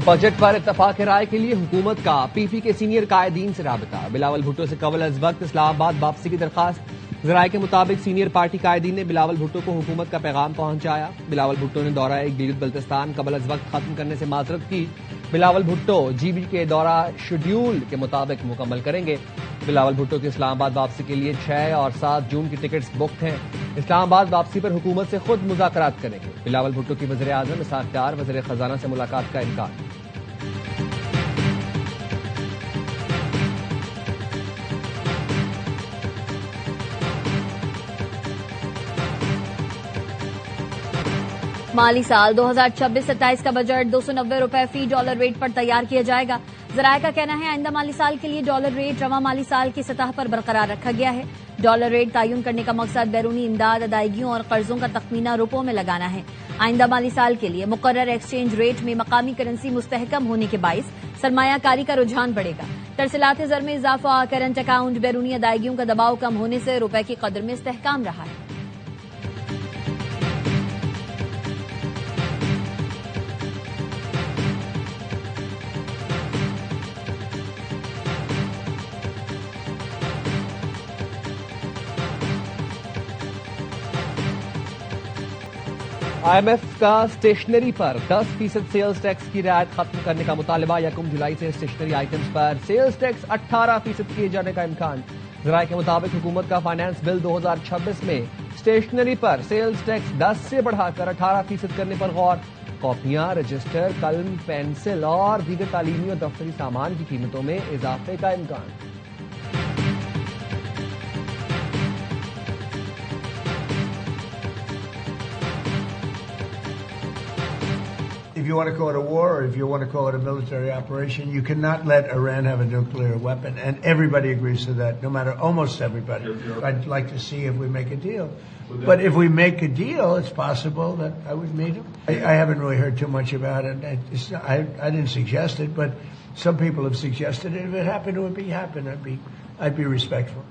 Budget پر اتفاق رائے کے لیے حکومت کا پی پی کے سینئر قائدین سے رابطہ، بلاول بھٹو سے قبل از وقت اسلام آباد واپسی کی درخواست۔ ذرائع کے مطابق سینئر پارٹی قائدین نے بلاول بھٹو کو حکومت کا پیغام پہنچایا۔ بلاول بھٹو نے دورہ گلگت بلتستان قبل از وقت ختم کرنے سے معذرت کی۔ بلاول بھٹو جی بی کے دورہ شیڈیول کے مطابق مکمل کریں گے۔ بلاول بھٹو کی اسلام آباد واپسی کے لیے 6 اور 7 جون کی ٹکٹس بکڈ ہیں۔ اسلام آباد واپسی پر حکومت سے خود مذاکرات کریں گے۔ بلاول بھٹو کی وزیر اعظم اسحاق ڈار وزیر خزانہ سے ملاقات کا امکان۔ مالی سال 2026-27 کا بجٹ 290 روپے فی ڈالر ریٹ پر تیار کیا جائے گا۔ ذرائع کا کہنا ہے آئندہ مالی سال کے لیے ڈالر ریٹ رواں مالی سال کی سطح پر برقرار رکھا گیا ہے۔ ڈالر ریٹ تعین کرنے کا مقصد بیرونی امداد، ادائیگیوں اور قرضوں کا تخمینہ روپوں میں لگانا ہے۔ آئندہ مالی سال کے لیے مقرر ایکسچینج ریٹ میں مقامی کرنسی مستحکم ہونے کے باعث سرمایہ کاری کا رجحان بڑھے گا۔ ترسیلات زر میں اضافہ، کرنٹ اکاؤنٹ، بیرونی ادائیگیوں کا دباؤ کم ہونے سے روپے کی قدر میں استحکام رہا ہے۔ آئی ایم ایف کا اسٹیشنری پر 10% سیلز ٹیکس کی رعایت ختم کرنے کا مطالبہ۔ 1 جولائی سے اسٹیشنری آئٹمز پر سیلز ٹیکس 18% کیے جانے کا امکان۔ ذرائع کے مطابق حکومت کا فائنانس بل 2026 میں اسٹیشنری پر سیلز ٹیکس 10 سے بڑھا کر 18% کرنے پر غور۔ کاپیاں، رجسٹر، قلم، پینسل اور دیگر تعلیمی اور دفتری سامان کی قیمتوں میں اضافے کا امکان۔ If you want to call it a war or if you want to call it a military operation, you cannot let Iran have a nuclear weapon. And everybody agrees to that, no matter almost everybody. I'd like to see if we make a deal. But if we make a deal, it's possible that I would meet him. I haven't really heard too much about it. I didn't suggest it, but some people have suggested it. If it happened, it would happen. I'd be respectful.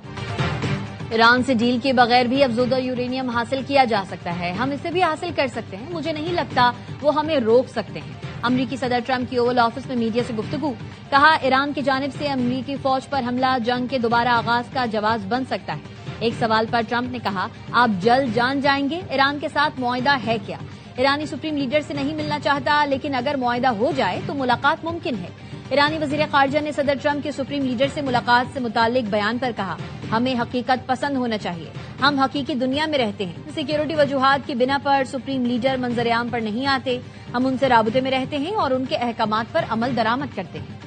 Iran سے deal کے بغیر بھی افزودہ uranium حاصل کیا جا سکتا ہے۔ ہم اسے بھی حاصل کر سکتے ہیں۔ مجھے نہیں لگتا وہ ہمیں روک سکتے ہیں۔ امریکی صدر ٹرمپ کی اوول آفس میں میڈیا سے گفتگو، کہا ایران کی جانب سے امریکی فوج پر حملہ جنگ کے دوبارہ آغاز کا جواز بن سکتا ہے۔ ایک سوال پر ٹرمپ نے کہا، آپ جلد جان جائیں گے ایران کے ساتھ معاہدہ ہے کیا؟ ایرانی سپریم لیڈر سے نہیں ملنا چاہتا، لیکن اگر معاہدہ ہو جائے تو ملاقات ممکن ہے۔ ایرانی وزیر خارجہ نے صدر ٹرمپ کے سپریم لیڈر سے ملاقات سے متعلق بیان پر کہا، ہمیں حقیقت پسند ہونا چاہیے، ہم حقیقی دنیا میں رہتے ہیں، سیکیورٹی وجوہات کی بنا پر سپریم لیڈر منظر عام پر نہیں آتے، ہم ان سے رابطے میں رہتے ہیں اور ان کے احکامات پر عمل درآمد کرتے ہیں۔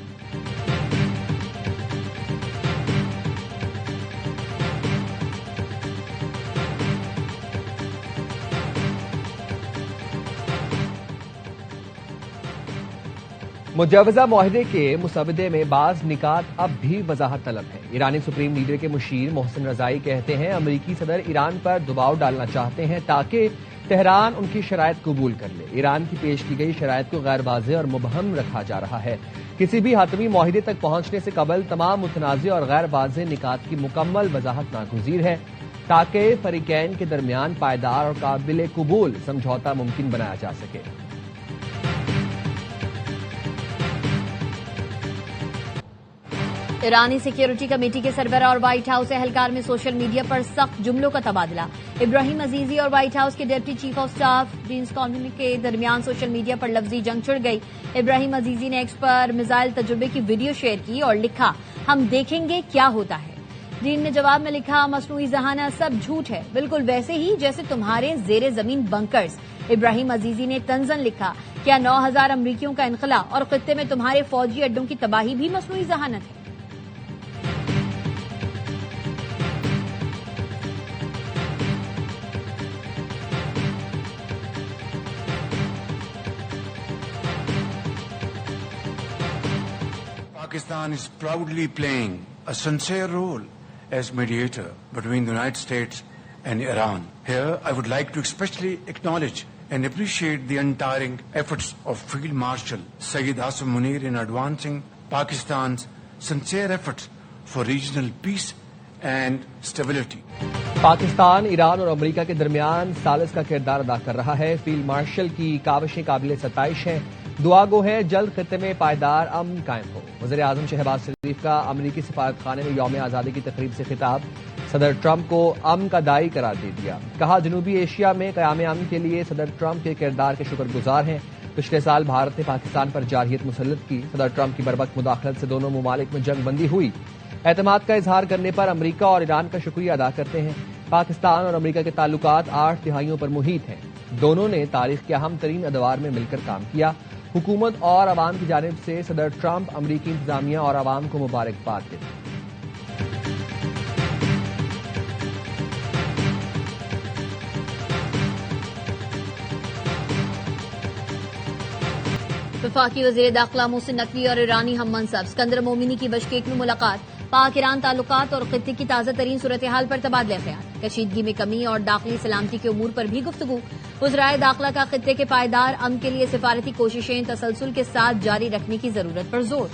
مجوزہ معاہدے کے مسودے میں بعض نکات اب بھی وضاحت طلب ہے۔ ایرانی سپریم لیڈر کے مشیر محسن رضائی کہتے ہیں امریکی صدر ایران پر دباؤ ڈالنا چاہتے ہیں تاکہ تہران ان کی شرائط قبول کر لے۔ ایران کی پیش کی گئی شرائط کو غیر واضح اور مبہم رکھا جا رہا ہے۔ کسی بھی حتمی معاہدے تک پہنچنے سے قبل تمام متنازع اور غیر واضح نکات کی مکمل وضاحت ناگزیر ہے تاکہ فریقین کے درمیان پائیدار اور قابل قبول سمجھوتہ ممکن بنایا جا سکے۔ ایرانی سیکیورٹی کمیٹی کے سربراہ اور وائٹ ہاؤس اہلکار میں سوشل میڈیا پر سخت جملوں کا تبادلہ۔ ابراہیم عزیزی اور وائٹ ہاؤس کے ڈپٹی چیف آف سٹاف جینس کانوی کے درمیان سوشل میڈیا پر لفظی جنگ چھڑ گئی۔ ابراہیم عزیزی نے ایکس پر میزائل تجربے کی ویڈیو شیئر کی اور لکھا، ہم دیکھیں گے کیا ہوتا ہے۔ جین نے جواب میں لکھا، مصنوعی ذہانت سب جھوٹ ہے، بالکل ویسے ہی جیسے تمہارے زیر زمین بنکرز۔ ابراہیم عزیزی نے طنزاً لکھا، کیا 9000 امریکیوں کا انخلا اور خطے میں تمہارے فوجی اڈوں کی تباہی بھی مصنوعی ذہانت ہے؟ Pakistan is proudly playing a sincere role as mediator between the United States and Iran. Here, I would like to especially acknowledge and appreciate the untiring efforts of Field Marshal Sayyid Asim Munir in advancing Pakistan's sincere efforts for regional peace and stability. Pakistan, Iran اور امریکہ کے درمیان ثالث کا کردار ادا کر رہا ہے۔ فیلڈ مارشل کی کاوشیں قابل ستائش ہیں۔ دعا گو ہے جلد خطے میں پائیدار امن قائم ہو. وزیر اعظم شہباز شریف کا امریکی سفارت خانے میں یوم آزادی کی تقریب سے خطاب. صدر ٹرمپ کو امن کا داعی قرار دے دیا. کہا جنوبی ایشیا میں قیام امن کے لیے صدر ٹرمپ کے کردار کے شکر گزار ہیں. پچھلے سال بھارت نے پاکستان پر جارحیت مسلط کی. صدر ٹرمپ کی بروقت مداخلت سے دونوں ممالک میں جنگ بندی ہوئی. اعتماد کا اظہار کرنے پر امریکہ اور ایران کا شکریہ ادا کرتے ہیں. پاکستان اور امریکہ کے تعلقات 8 دہائیوں پر محیط ہیں. دونوں نے تاریخ کے اہم ترین ادوار میں مل کر کام کیا. حکومت اور عوام کی جانب سے صدر ٹرمپ امریکی انتظامیہ اور عوام کو مبارکباد دیتے ہیں. وفاقی وزیر داخلہ محسن نقوی اور ایرانی ہم منصب اسکندر مومنی کی بشکیک میں ملاقات. پاک ایران تعلقات اور خطے کی تازہ ترین صورتحال پر تبادلہ خیال. کشیدگی میں کمی اور داخلی سلامتی کے امور پر بھی گفتگو. وزرائے داخلہ کا خطے کے پائیدار امن کے لیے سفارتی کوششیں تسلسل کے ساتھ جاری رکھنے کی ضرورت پر زور.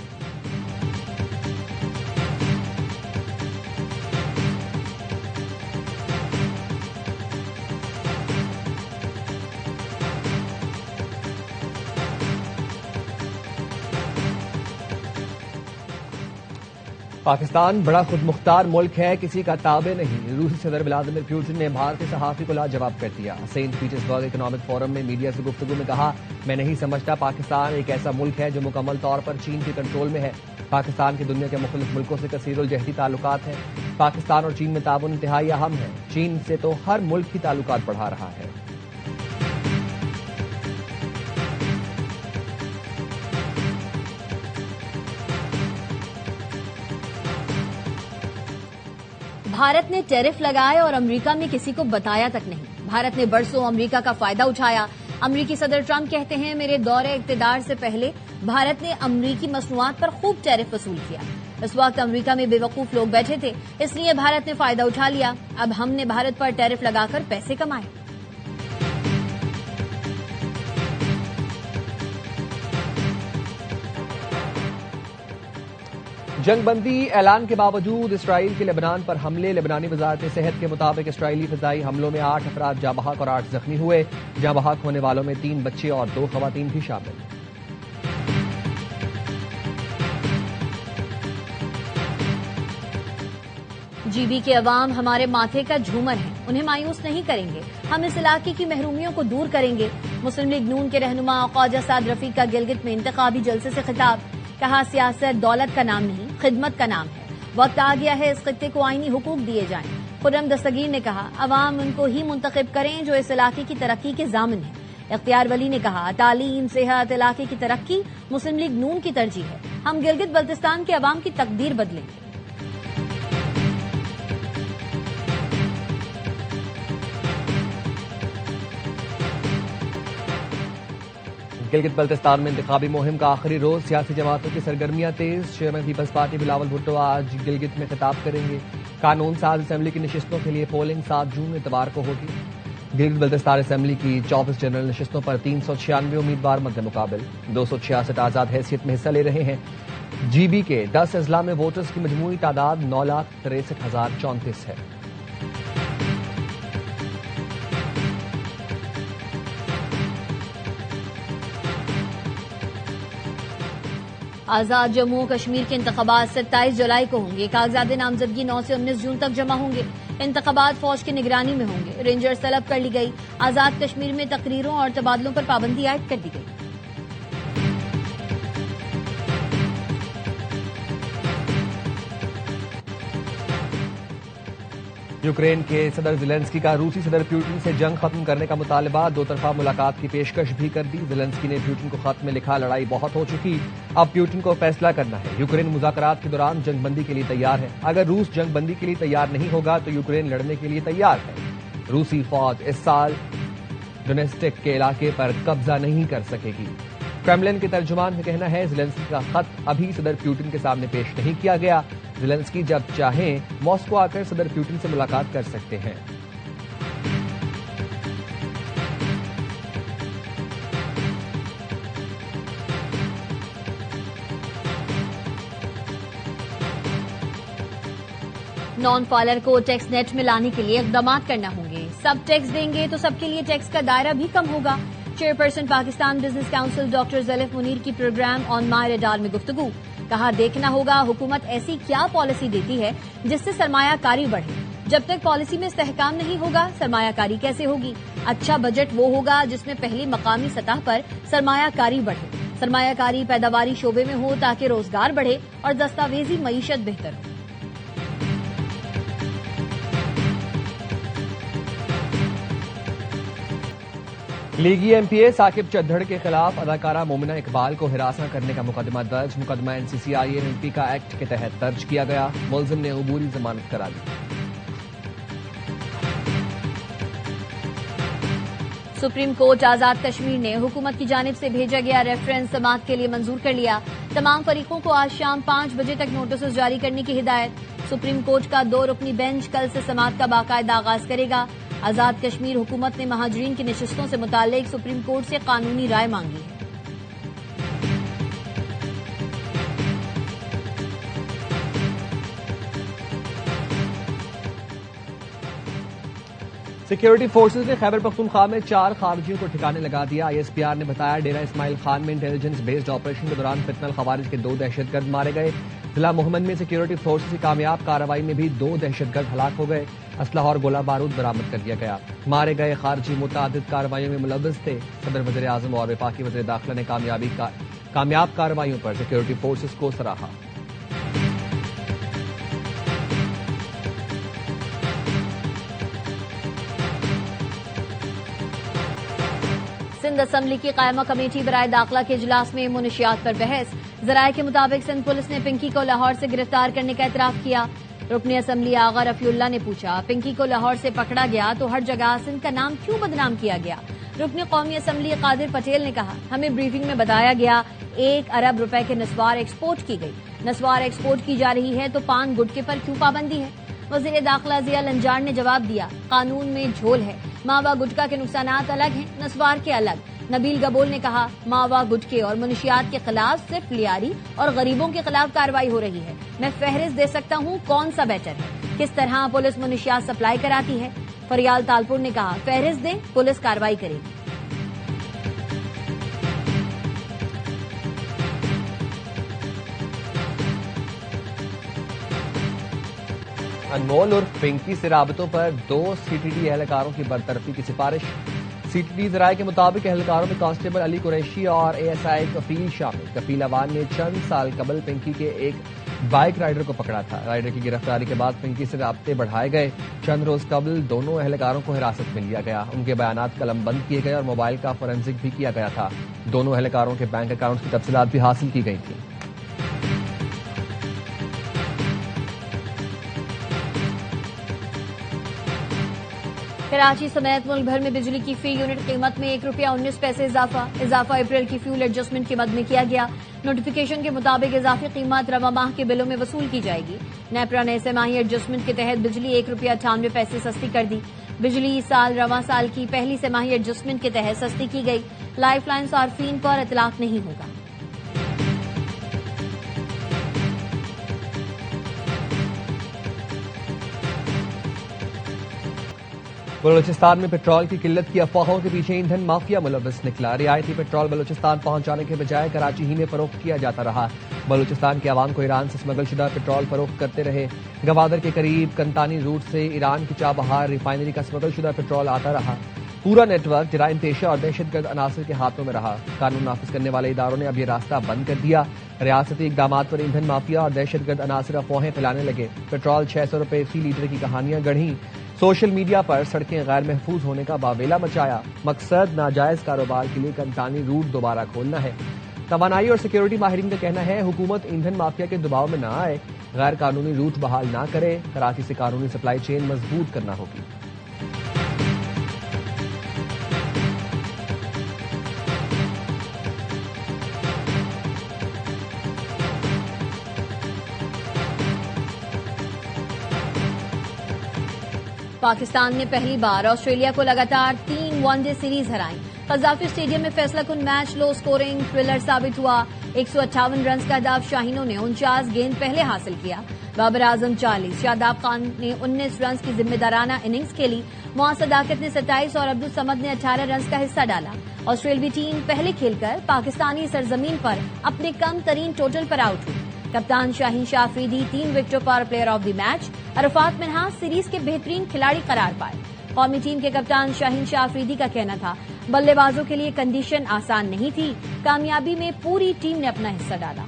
پاکستان بڑا خود مختار ملک ہے، کسی کا تابع نہیں. روسی صدر ولادیمیر پوٹن نے بھارتی صحافی کو لاجواب کر دیا. سینٹ پیٹرزبرگ اکنامک فورم میں میڈیا سے گفتگو میں کہا، میں نہیں سمجھتا پاکستان ایک ایسا ملک ہے جو مکمل طور پر چین کے کنٹرول میں ہے. پاکستان کے دنیا کے مختلف ملکوں سے کثیر الجہتی تعلقات ہیں. پاکستان اور چین میں تعاون انتہائی اہم ہے. چین سے تو ہر ملک ہی تعلقات بڑھا رہا ہے. بھارت نے ٹیرف لگائے اور امریکہ میں کسی کو بتایا تک نہیں. بھارت نے برسوں امریکہ کا فائدہ اٹھایا. امریکی صدر ٹرمپ کہتے ہیں میرے دور اقتدار سے پہلے بھارت نے امریکی مصنوعات پر خوب ٹیرف وصول کیا. اس وقت امریکہ میں بے وقوف لوگ بیٹھے تھے، اس لیے بھارت نے فائدہ اٹھا لیا. اب ہم نے بھارت پر ٹیرف لگا کر پیسے کمائے. جنگ بندی اعلان کے باوجود اسرائیل کے لبنان پر حملے. لبنانی وزارت صحت کے مطابق اسرائیلی فضائی حملوں میں 8 افراد جاں بحق اور 8 زخمی ہوئے. جاں بحق ہونے والوں میں 3 بچے اور 2 خواتین بھی شامل. جی بی کے عوام ہمارے ماتھے کا جھومر ہیں، انہیں مایوس نہیں کریں گے. ہم اس علاقے کی محرومیوں کو دور کریں گے. مسلم لیگ نون کے رہنما خواجہ سعد رفیق کا گلگت میں انتخابی جلسے سے خطاب. کہا سیاست دولت کا نام نہیں، خدمت کا نام ہے. وقت آ گیا ہے اس خطے کو آئینی حقوق دیے جائیں. خرم دستگیر نے کہا عوام ان کو ہی منتخب کریں جو اس علاقے کی ترقی کے ضامن ہیں. اختیار ولی نے کہا تعلیم، صحت، علاقے کی ترقی مسلم لیگ نون کی ترجیح ہے. ہم گلگت بلتستان کے عوام کی تقدیر بدلیں گے. گلگت بلتستان میں انتخابی مہم کا آخری روز. سیاسی جماعتوں کی سرگرمیاں تیز. چیئرمین پیپلز پارٹی بلاول بھٹو آج گلگت میں خطاب کریں گے. قانون ساز اسمبلی کی نشستوں کے لیے پولنگ 7 جون اتوار کو ہوگی. گلگت بلتستان اسمبلی کی 24 جنرل نشستوں پر 396 امیدوار مد مقابل. 266 آزاد حیثیت میں حصہ لے رہے ہیں. جی بی کے 10 اضلاع میں ووٹرز کی مجموعی تعداد 9,63,034 ہے. آزاد جموں و کشمیر کے انتخابات 27 جولائی کو ہوں گے. کاغذات نامزدگی 9 سے 19 جون تک جمع ہوں گے. انتخابات فوج کی نگرانی میں ہوں گے. رینجرز طلب کر لی گئی. آزاد کشمیر میں تقریروں اور تبادلوں پر پابندی عائد کر دی گئی. یوکرین کے صدر زیلنسکی کا روسی صدر پیوٹن سے جنگ ختم کرنے کا مطالبہ. 2 طرفہ ملاقات کی پیشکش بھی کر دی. زیلنسکی نے پیوٹن کو خط میں لکھا لڑائی بہت ہو چکی، اب پیوٹن کو فیصلہ کرنا ہے. یوکرین مذاکرات کے دوران جنگ بندی کے لیے تیار ہے. اگر روس جنگ بندی کے لیے تیار نہیں ہوگا تو یوکرین لڑنے کے لیے تیار ہے. روسی فوج اس سال ڈونیسٹک کے علاقے پر قبضہ نہیں کر سکے گی. کرملن کے ترجمان کا کہنا ہے زیلنسکی کا خط ابھی صدر پیوٹن کے سامنے پیش نہیں کیا گیا. زیلنسکی جب چاہیں ماسکو آ کر صدر پیوٹن سے ملاقات کر سکتے ہیں. نان فالر کو ٹیکس نیٹ میں لانے کے لیے اقدامات کرنا ہوں گے. سب ٹیکس دیں گے تو سب کے لیے ٹیکس کا دائرہ بھی کم ہوگا. Chairperson Pakistan business council doctor Zeelaf Munir کی پروگرام آن مائی ریڈار میں گفتگو. کہا دیکھنا ہوگا حکومت ایسی کیا پالیسی دیتی ہے جس سے سرمایہ کاری بڑھے. جب تک پالیسی میں استحکام نہیں ہوگا سرمایہ کاری کیسے ہوگی؟ اچھا بجٹ وہ ہوگا جس میں پہلی مقامی سطح پر سرمایہ کاری بڑھے. سرمایہ کاری پیداواری شعبے میں ہو تاکہ روزگار بڑھے اور دستاویزی معیشت بہتر ہو. لیگی ایم پی اے ثاقب چدھڑ کے خلاف اداکارہ مومنہ اقبال کو ہراساں کرنے کا مقدمہ درج. مقدمہ این سی سی آئی این پی کا ایکٹ کے تحت درج کیا گیا. ملزم نے عبوری ضمانت کرا دی. سپریم کورٹ آزاد کشمیر نے حکومت کی جانب سے بھیجا گیا ریفرنس سماعت کے لیے منظور کر لیا. تمام فریقوں کو آج شام 5 بجے تک نوٹسز جاری کرنے کی ہدایت. سپریم کورٹ کا 2 رکنی بینچ کل سے سماعت کا باقاعدہ آغاز کرے گا. آزاد کشمیر حکومت نے مہاجرین کی نشستوں سے متعلق سپریم کورٹ سے قانونی رائے مانگی ہے. سیکیورٹی فورسز نے خیبر پختونخوا میں 4 خارجیوں کو ٹھکانے لگا دیا. آئی ایس پی آر نے بتایا ڈیرہ اسماعیل خان میں انٹیلیجنس بیسڈ آپریشن کے دوران فتنہ الخوارج کے 2 دہشت گرد مارے گئے. ضلع محمد میں سیکیورٹی فورسز کی کامیاب کارروائی میں بھی 2 دہشت گرد ہلاک ہو گئے. اسلحہ اور گولہ بارود برآمد کر دیا گیا. مارے گئے خارجی متعدد کارروائیوں میں ملوث تھے. صدر وزیر اعظم اور وفاقی وزیر داخلہ نے کامیاب کارروائیوں پر سیکیورٹی فورسز کو سراہا. سندھ اسمبلی کی قائمہ کمیٹی برائے داخلہ کے اجلاس میں منشیات پر بحث. ذرائع کے مطابق سندھ پولیس نے پنکی کو لاہور سے گرفتار کرنے کا اعتراف کیا. رکن اسمبلی آغا رفیع اللہ نے پوچھا پنکی کو لاہور سے پکڑا گیا تو ہر جگہ سندھ کا نام کیوں بدنام کیا گیا؟ رکن قومی اسمبلی قادر پٹیل نے کہا ہمیں بریفنگ میں بتایا گیا 1 ارب روپے کے نسوار ایکسپورٹ کی گئی. نسوار ایکسپورٹ کی جا رہی ہے تو پان گٹکے پر کیوں پابندی ہے؟ وزیر داخلہ ضیاء لنجار نے جواب دیا قانون میں جھول ہے. ماوا گٹکا کے نقصانات الگ ہیں نسوار کے الگ. نبیل گبول نے کہا ماوا گٹکے اور منشیات کے خلاف صرف لیاری اور غریبوں کے خلاف کارروائی ہو رہی ہے. میں فہرست دے سکتا ہوں کون سا بیٹر ہے. کس طرح پولیس منشیات سپلائی کراتی ہے. فریال تالپور نے کہا فہرست دیں پولیس کارروائی کرے گی. انمول اور پنکی سے رابطوں پر 2 سی ٹی ڈی اہلکاروں کی برطرفی کی سفارش. سی ٹی ڈی ذرائع کے مطابق اہلکاروں میں کانسٹیبل علی قریشی اور اے ایس آئی کفیل شامل. کفیل اوان نے چند سال قبل پنکی کے ایک بائک رائیڈر کو پکڑا تھا. رائیڈر کی گرفتاری کے بعد پنکی سے رابطے بڑھائے گئے. چند روز قبل دونوں اہلکاروں کو حراست میں لیا گیا. ان کے بیانات قلم بند کیے گئے اور موبائل کا فورینسک بھی کیا گیا تھا. دونوں اہلکاروں کے بینک اکاؤنٹس کی تفصیلات بھی حاصل کی گئی تھیں. کراچی سمیت ملک بھر میں بجلی کی فی یونٹ قیمت میں 1 روپیہ 19 پیسے اضافہ اپریل کی فیول ایڈجسٹمنٹ کے مد میں کیا گیا. نوٹیفیکیشن کے مطابق اضافی قیمت رواں ماہ کے بلوں میں وصول کی جائے گی. نیپرا نے سہ ماہی ایڈجسٹمنٹ کے تحت بجلی 1 روپیہ 98 پیسے سستی کر دی. بجلی اس سال رواں سال کی پہلی سہ ماہی ایڈجسٹمنٹ کے تحت سستی کی گئی. لائف لائن صارفین پر اطلاق نہیں ہوگا. بلوچستان میں پیٹرول کی قلت کی افواہوں کے پیچھے ایندھن مافیا ملوث نکلا. رعایتی پیٹرول بلوچستان پہنچانے کے بجائے کراچی ہی میں فروخت کیا جاتا رہا. بلوچستان کے عوام کو ایران سے اسمگل شدہ پیٹرول فروخت کرتے رہے. گوادر کے قریب کنتانی روٹ سے ایران کی چابہار ریفائنری کا اسمگل شدہ پیٹرول آتا رہا. پورا نیٹ ورک جرائم پیشہ اور دہشت گرد عناصر کے ہاتھوں میں رہا. قانون نافذ کرنے والے اداروں نے اب یہ راستہ بند کر دیا. ریاستی اقدامات پر ایندھن مافیا اور دہشت گرد عناصر افواہیں پھیلانے لگے. پیٹرول 600 روپے فی لیٹر کی کہانیاں گڑھیں. سوشل میڈیا پر سڑکیں غیر محفوظ ہونے کا واویلا مچایا. مقصد ناجائز کاروبار کے لیے کنتانی روٹ دوبارہ کھولنا ہے. توانائی اور سیکیورٹی ماہرین کا کہنا ہے حکومت ایندھن مافیا کے دباؤ میں نہ آئے. غیر قانونی روٹ بحال نہ کرے. کراچی سے قانونی سپلائی چین مضبوط کرنا ہوگی. پاکستان نے پہلی بار آسٹریلیا کو لگاتار 3 ون ڈے سیریز ہرائیں. قذافی اسٹیڈیم میں فیصلہ کن میچ لو سکورنگ تھرلر ثابت ہوا. 158 رنز کا ہدف شاہینوں نے 49 گیند پہلے حاصل کیا. بابر اعظم 40، شاداب خان نے 19 رنز کی ذمہ دارانہ اننگز کھیلی. معاذ صداقت نے 27 اور عبدالصمد نے 18 رنز کا حصہ ڈالا. آسٹریلوی ٹیم پہلے کھیل کر پاکستانی سرزمین پر اپنے کم ترین ٹوٹل پر آؤٹ ہوئی. کپتان شاہین شاہ آفریدی 3 وکٹوں پر player of the match. Arafat Minhas series کے بہترین کھلاڑی قرار پائے. قومی ٹیم کے کپتان شاہین شاہ آفریدی کا کہنا تھا بلے بازوں کے لیے کنڈیشن آسان نہیں تھی. کامیابی میں پوری ٹیم نے اپنا حصہ ڈالا.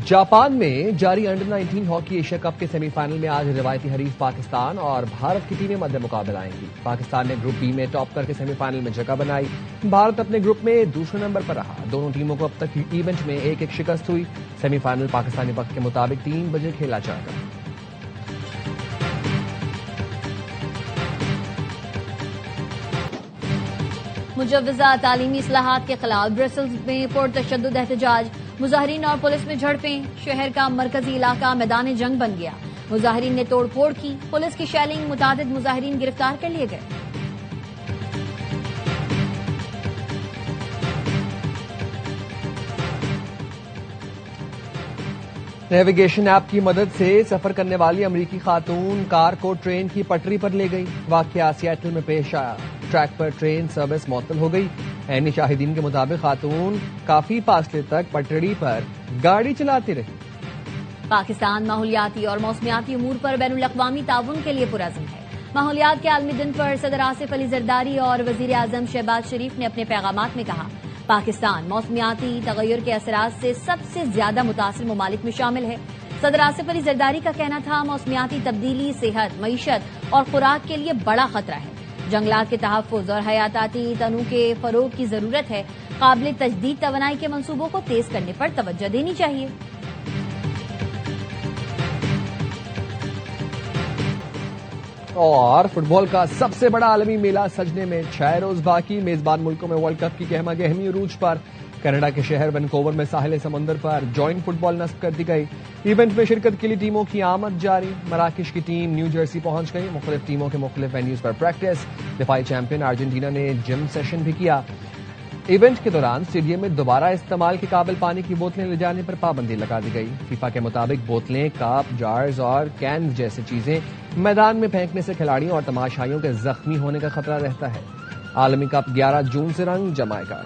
جاپان میں جاری انڈر 19 ہاکی ایشیا کپ کے سیمی فائنل میں آج روایتی حریف پاکستان اور بھارت کی ٹیمیں مد مقابل آئیں گی. پاکستان نے گروپ بی میں ٹاپ کر کے سیمی فائنل میں جگہ بنائی. بھارت اپنے گروپ میں دوسرے نمبر پر رہا. دونوں ٹیموں کو اب تک ایونٹ میں 1-1 شکست ہوئی. سیمی فائنل پاکستانی وقت کے مطابق 3 بجے کھیلا جائے گا. مجوزہ تعلیمی اصلاحات کے خلاف برسلز میں پرتشدد احتجاج. مظاہرین اور پولیس میں جھڑپیں. شہر کا مرکزی علاقہ میدان جنگ بن گیا. مظاہرین نے توڑ پھوڑ کی. پولیس کی شیلنگ. متعدد مظاہرین گرفتار کر لیے گئے. نیویگیشن ایپ کی مدد سے سفر کرنے والی امریکی خاتون کار کو ٹرین کی پٹری پر لے گئی. واقعہ سیاٹل میں پیش آیا. ٹریک پر ٹرین سروس معطل ہو گئی. عینی شاہدین کے مطابق خاتون کافی فاصلے تک پٹڑی پر گاڑی چلاتی رہی. پاکستان ماحولیاتی اور موسمیاتی امور پر بین الاقوامی تعاون کے لیے پرعزم ہے. ماحولیات کے عالمی دن پر صدر آصف علی زرداری اور وزیر اعظم شہباز شریف نے اپنے پیغامات میں کہا پاکستان موسمیاتی تغیر کے اثرات سے سب سے زیادہ متاثر ممالک میں شامل ہے. صدر آصف علی زرداری کا کہنا تھا موسمیاتی تبدیلی صحت معیشت اور خوراک کے لیے بڑا خطرہ ہے. جنگلات کے تحفظ اور حیاتیاتی تنوع کے فروغ کی ضرورت ہے. قابل تجدید توانائی کے منصوبوں کو تیز کرنے پر توجہ دینی چاہیے. اور فٹ بال کا سب سے بڑا عالمی میلہ سجنے میں 6 روز باقی. میزبان ملکوں میں ورلڈ کپ کی گہما گہمی عروج پر. کینیڈا کے شہر وینکوور میں ساحل سمندر پر جوائنٹ فٹ بال نصب کر دی گئی. ایونٹ میں شرکت کے لیے ٹیموں کی آمد جاری. مراکش کی ٹیم نیو جرسی پہنچ گئی. مختلف ٹیموں کے مختلف وینیوز پر پریکٹس. دفاعی چیمپئن ارجنٹینا نے جم سیشن بھی کیا. ایونٹ کے دوران اسٹیڈیم میں دوبارہ استعمال کے قابل پانی کی بوتلیں لے جانے پر پابندی لگا دی گئی. فیفا کے مطابق بوتلیں کپ جارز اور کینز جیسی چیزیں میدان میں پھینکنے سے کھلاڑیوں اور تماشائیوں کے زخمی ہونے کا خطرہ رہتا ہے. عالمی کپ 11 جون سے رنگ جمائے گا.